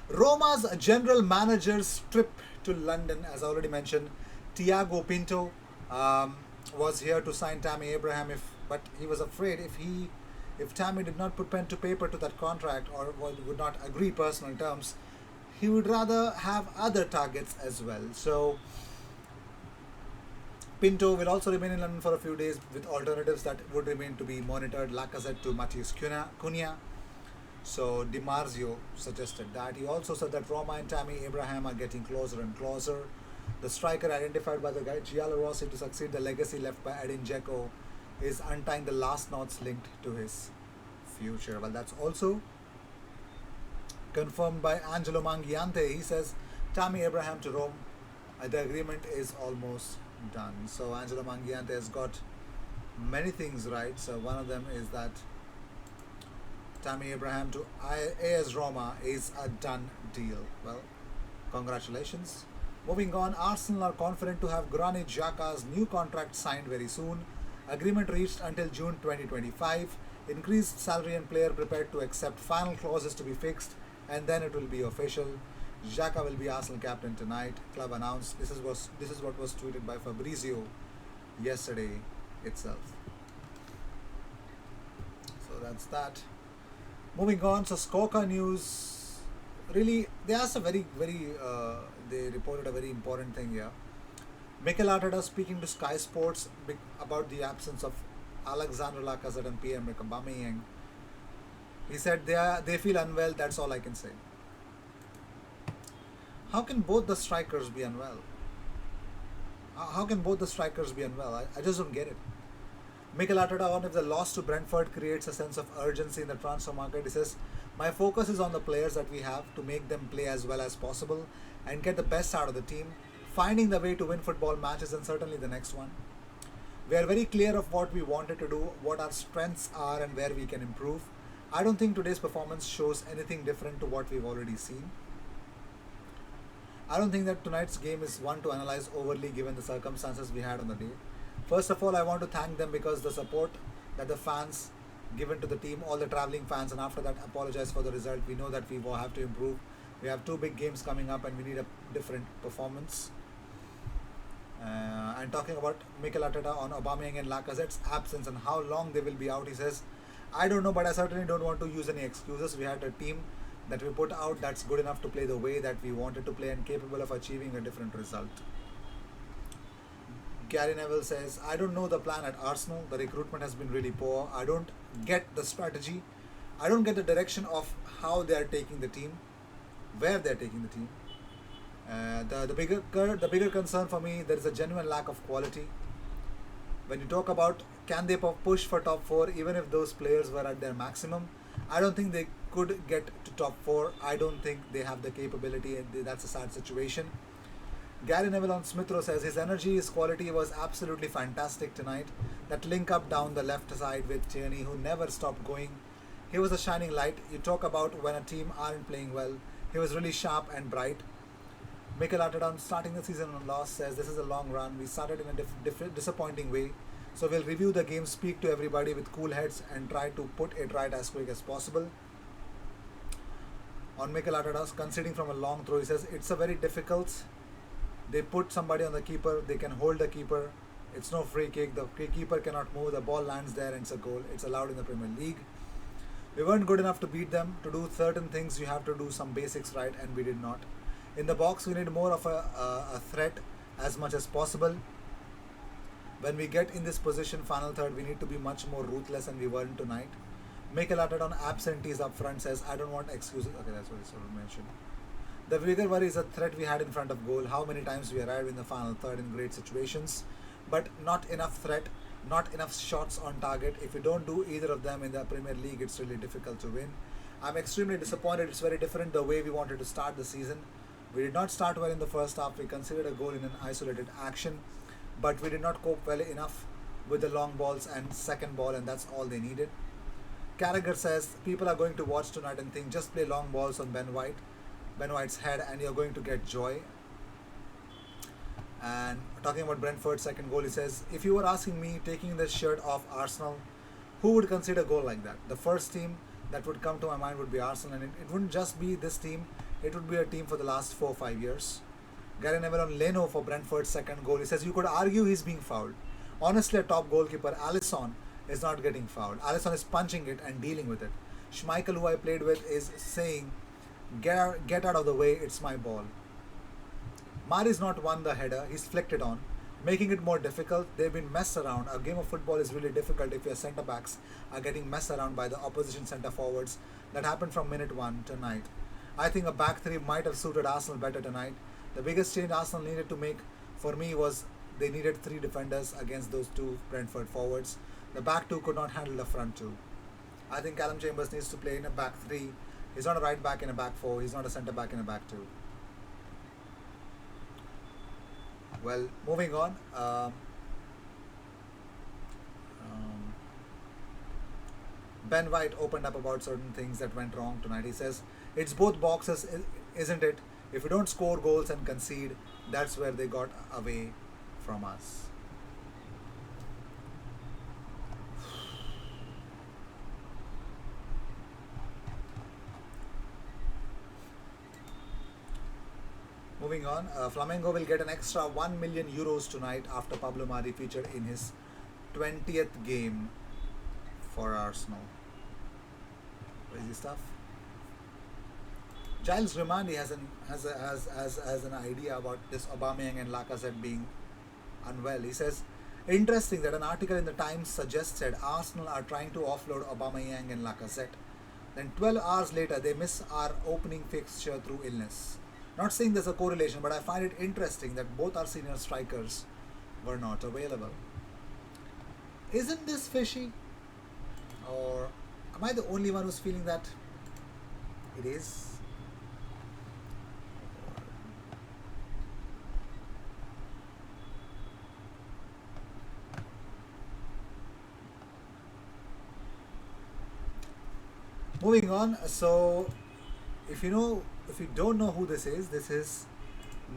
Roma's general manager's trip to London, as I already mentioned, Thiago Pinto was here to sign Tammy Abraham, but he was afraid if Tammy did not put pen to paper to that contract or would not agree personal terms, he would rather have other targets as well. So Pinto will also remain in London for a few days with alternatives that would remain to be monitored. Lacazette to Matheus Cunha. So Di Marzio suggested that. He also said that Roma and Tammy Abraham are getting closer and closer. The striker identified by the guy Giallo Rossi to succeed the legacy left by Edin Dzeko is untying the last knots linked to his future. Well, that's also confirmed by Angelo Mangiante. He says Tammy Abraham to Rome. The agreement is almost done. So Angelo Mangiante has got many things right. So one of them is that Tammy Abraham to AS Roma is a done deal. Well, congratulations. Moving on, Arsenal are confident to have Granit Xhaka's new contract signed very soon. Agreement reached until June 2025. Increased salary and player prepared to accept final clauses to be fixed, and then it will be official. Xhaka will be Arsenal captain tonight. Club announced. This is what was tweeted by Fabrizio yesterday itself. So that's that. Moving on, so Scoca News really they asked a they reported a very important thing here. Mikel Arteta speaking to Sky Sports about the absence of Alexander Lacazette and Pierre-Emerick Aubameyang. He said they feel unwell. That's all I can say. How can both the strikers be unwell? How can both the strikers be unwell? I just don't get it. Mikel Arteta, on if the loss to Brentford creates a sense of urgency in the transfer market, he says, my focus is on the players that we have to make them play as well as possible and get the best out of the team, finding the way to win football matches and certainly the next one. We are very clear of what we wanted to do, what our strengths are and where we can improve. I don't think today's performance shows anything different to what we've already seen. I don't think that tonight's game is one to analyze overly given the circumstances we had on the day. First of all, I want to thank them because the support that the fans given to the team, all the travelling fans, and after that apologize for the result. We know that we will have to improve. We have two big games coming up and we need a different performance. And talking about Mikel Arteta on Aubameyang and Lacazette's absence and how long they will be out, he says, I don't know, but I certainly don't want to use any excuses. We had a team that we put out that's good enough to play the way that we wanted to play and capable of achieving a different result. Gary Neville says, I don't know the plan at Arsenal. The recruitment has been really poor. I don't get the strategy. I don't get the direction of how they are taking the team, where they are taking the team. The bigger concern for me, there is a genuine lack of quality. When you talk about can they push for top 4 even if those players were at their maximum, I don't think they could get to top 4. I don't think they have the capability, and that's a sad situation. Gary Neville on Smith Rowe says his energy, his quality was absolutely fantastic tonight. That link up down the left side with Tierney, who never stopped going. He was a shining light. You talk about when a team aren't playing well. He was really sharp and bright. Mikel Arteta, starting the season on loss, says this is a long run. We started in a disappointing way. So we'll review the game, speak to everybody with cool heads and try to put it right as quick as possible. On Mikel Arteta, conceding from a long throw, he says it's a very difficult. They put somebody on the keeper, they can hold the keeper. It's no free kick, the keeper cannot move, the ball lands there and it's a goal. It's allowed in the Premier League. We weren't good enough to beat them. To do certain things, you have to do some basics right, and we did not. In the box, we need more of a threat as much as possible. When we get in this position, final third, we need to be much more ruthless, and we weren't tonight. Mikel Arteta on absentees up front says, I don't want excuses. Okay, that's what he sort of mentioned. The bigger worry is a threat we had in front of goal, how many times we arrived in the final third in great situations, but not enough threat, not enough shots on target. If you don't do either of them in the Premier League, it's really difficult to win. I'm extremely disappointed. It's very different the way we wanted to start the season. We did not start well in the first half. We conceded a goal in an isolated action, but we did not cope well enough with the long balls and second ball, and that's all they needed. Carragher says people are going to watch tonight and think just play long balls on Ben White's head and you're going to get joy. And talking about Brentford's second goal, he says, if you were asking me taking the shirt off Arsenal, who would concede a goal like that? The first team that would come to my mind would be Arsenal, and it wouldn't just be this team, it would be a team for the last 4 or 5 years. Gary Neville on Leno for Brentford's second goal. He says you could argue he's being fouled. Honestly, a top goalkeeper, Alisson, is not getting fouled. Alisson is punching it and dealing with it. Schmeichel, who I played with, is saying, get out of the way, it's my ball. Mari's not won the header, he's flicked it on, making it more difficult. They've been messed around. A game of football is really difficult if your centre backs are getting messed around by the opposition centre forwards. That happened from minute 1 tonight. I think a back three might have suited Arsenal better tonight. The biggest change Arsenal needed to make for me was they needed 3 defenders against those 2 Brentford forwards. The back 2 could not handle the front 2. I think Callum Chambers needs to play in a back 3. He's not a right back in a back 4. He's not a centre back in a back 2. Well, moving on. Ben White opened up about certain things that went wrong tonight. He says, it's both boxes, isn't it? If you don't score goals and concede, that's where they got away from us. Moving on, Flamengo will get an extra 1 million euros tonight after Pablo Mari featured in his 20th game for Arsenal. Crazy stuff. Giles Remandi has an idea about this Aubameyang and Lacazette being unwell. He says, interesting that an article in the Times suggested Arsenal are trying to offload Aubameyang and Lacazette. Then 12 hours later, they miss our opening fixture through illness. Not saying there's a correlation, but I find it interesting that both our senior strikers were not available. Isn't this fishy? Or am I the only one who's feeling that it is? Moving on, so if you don't know who this is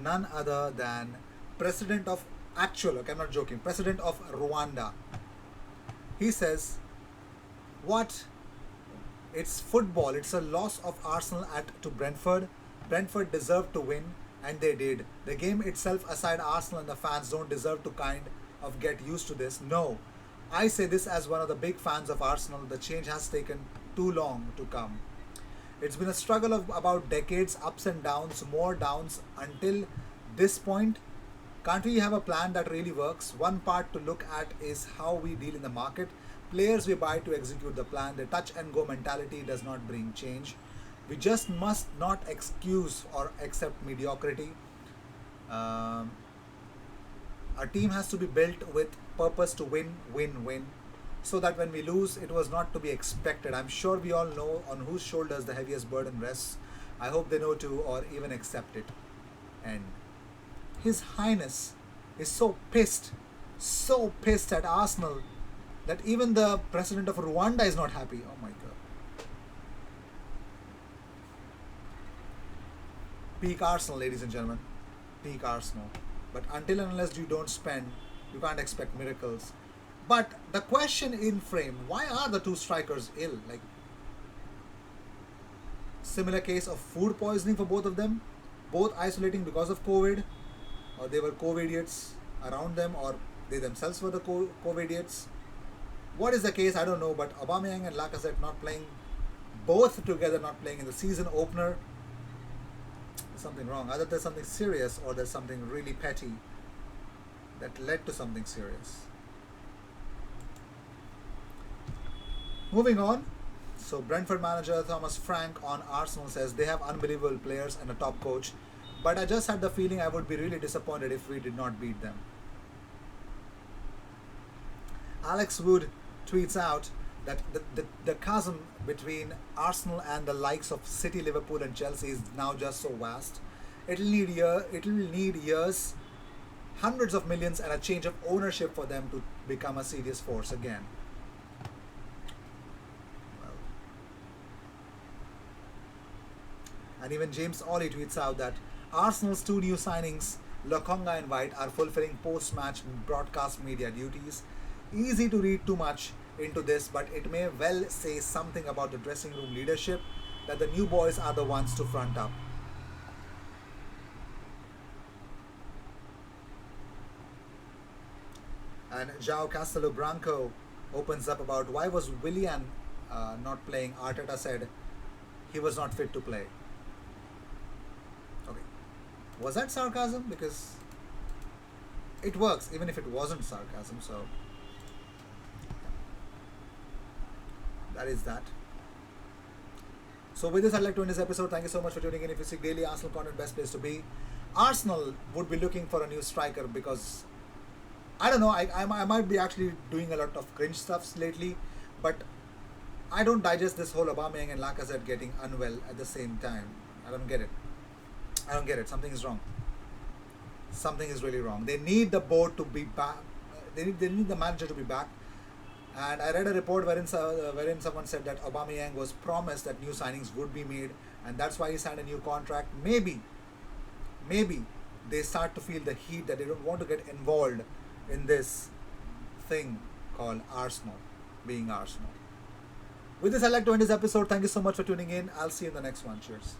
none other than President of I'm not joking, President of Rwanda. He says, what? It's football. It's a loss of Arsenal to Brentford. Brentford deserved to win, and they did. The game itself aside, Arsenal and the fans don't deserve to kind of get used to this. No. I say this as one of the big fans of Arsenal. The change has taken too long to come. It's been a struggle of about decades, ups and downs, more downs until this point. Can't we have a plan that really works? One part to look at is how we deal in the market. Players we buy to execute the plan. The touch and go mentality does not bring change. We just must not excuse or accept mediocrity. A team has to be built with purpose to win, so that when we lose, it was not to be expected. I'm sure we all know on whose shoulders the heaviest burden rests. I hope they know to, or even accept it. And His Highness is so pissed at Arsenal that even the president of Rwanda is not happy. Oh my God. Peak Arsenal, ladies and gentlemen. Peak Arsenal. But until and unless you don't spend, you can't expect miracles. But the question in frame, why are the 2 strikers ill? Like, similar case of food poisoning for both of them, both isolating because of COVID, or they were COVIDiots around them, or they themselves were the COVIDiots. What is the case? I don't know, but Aubameyang and Lacazette not playing, both together not playing in the season opener, there's something wrong. Either there's something serious or there's something really petty that led to something serious. Moving on, so Brentford manager Thomas Frank on Arsenal says they have unbelievable players and a top coach, but I just had the feeling I would be really disappointed if we did not beat them. Alex Wood tweets out that the chasm between Arsenal and the likes of City, Liverpool and Chelsea is now just so vast. It'll need years, hundreds of millions and a change of ownership for them to become a serious force again. And even James Ollie tweets out that Arsenal's 2 new signings, Lokonga and White, are fulfilling post-match broadcast media duties. Easy to read too much into this, but it may well say something about the dressing room leadership, that the new boys are the ones to front up. And João Castelo Branco opens up about why was Willian not playing. Arteta said he was not fit to play. Okay, was that sarcasm? Because it works even if it wasn't sarcasm. So that is that. So with this, I'd like to end this episode. Thank you so much for tuning in. If you seek daily Arsenal content, best place to be. Arsenal would be looking for a new striker because I don't know. I might be actually doing a lot of cringe stuffs lately, but I don't digest this whole Aubameyang and Lacazette getting unwell at the same time. I don't get it. I don't get it. Something is wrong. Something is really wrong. They need the board to be back. They need the manager to be back. And I read a report wherein someone said that Aubameyang was promised that new signings would be made, and that's why he signed a new contract. Maybe they start to feel the heat that they don't want to get involved in this thing called Arsenal, being Arsenal. With this, I'd like to end this episode. Thank you so much for tuning in. I'll see you in the next one. Cheers.